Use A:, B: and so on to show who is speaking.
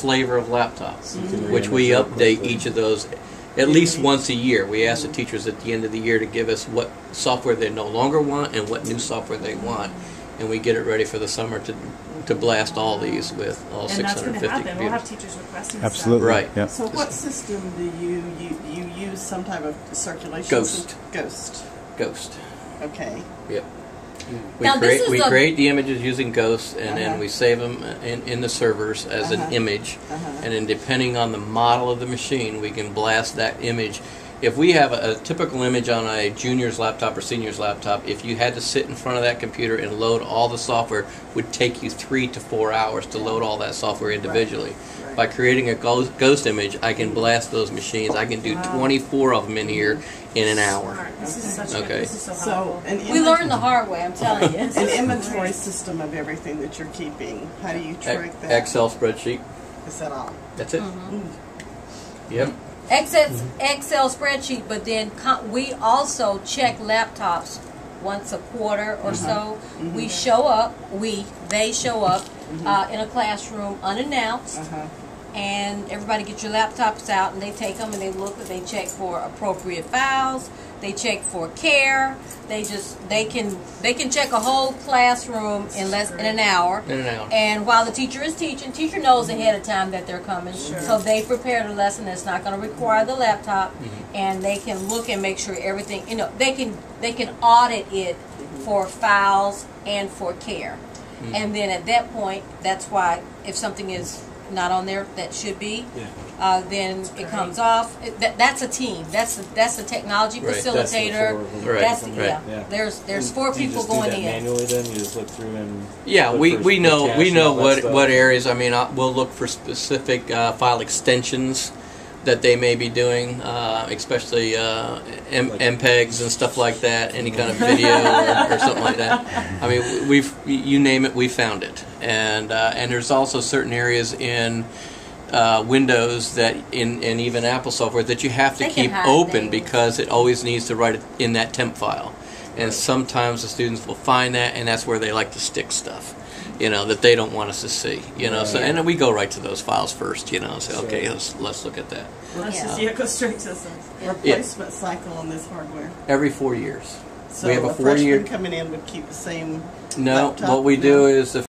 A: flavor of laptops, which we update each of those at least once a year. We ask the teachers at the end of the year to give us what software they no longer want and what new software they want, and we get it ready for the summer to blast all these with all 650
B: computers. And that's going to happen. We'll have teachers requesting
C: Absolutely.
A: Right.
C: Yeah.
D: So what system do you use? Some type of circulation?
A: Ghost.
D: Ghost. Okay.
A: Yep.
E: Now,
A: We create the images using Ghost, and then we save them in the servers as an image. And then depending on the model of the machine, we can blast that image. If we have a typical image on a junior's laptop or senior's laptop, if you had to sit in front of that computer and load all the software, it would take you 3 to 4 hours to load all that software individually. Right. By creating a ghost image, I can blast those machines. I can do 24 of them in here in an hour.
B: This is such
A: Okay.
B: This is so helpful.
E: We learned the hard way, I'm telling you.
D: An inventory system of everything that you're keeping. How do you track that?
A: Excel spreadsheet.
D: Is that all?
A: That's it. Yep.
E: Excel spreadsheet, but then we also check laptops once a quarter or so. We show up, they show up in a classroom unannounced, and everybody get your laptops out, and they take them and they look, and they check for appropriate files. They check for care. They can check a whole classroom in an hour.
A: In an hour.
E: And while the teacher is teaching, teacher knows ahead of time that they're coming, so they prepare the lesson that's not going to require the laptop, and they can look and make sure everything. They can audit it for files and for care, and then at that point, that's why if something is not on there that should be, then it comes off. That's a team. That's the technology facilitator. There's 4 people going in.
F: Manually, then you just look through and
A: we know what areas. I mean, we'll look for specific file extensions that they may be doing, especially MPEGs and stuff like that. Any kind of video or something like that. I mean, you name it, we found it. And there's also certain areas in Windows that and even Apple software that you have to keep open because it always needs to write it in that temp file. And sometimes the students will find that, and that's where they like to stick stuff, that they don't want us to see, So and then we go right to those files first, Say, okay, let's look at that.
B: Go straight to some
D: replacement cycle on this hardware.
A: Every 4 years.
D: So
A: we have a
D: 4-year
A: freshman
D: coming in would keep the same.
A: No,
D: laptop?
A: what we do is the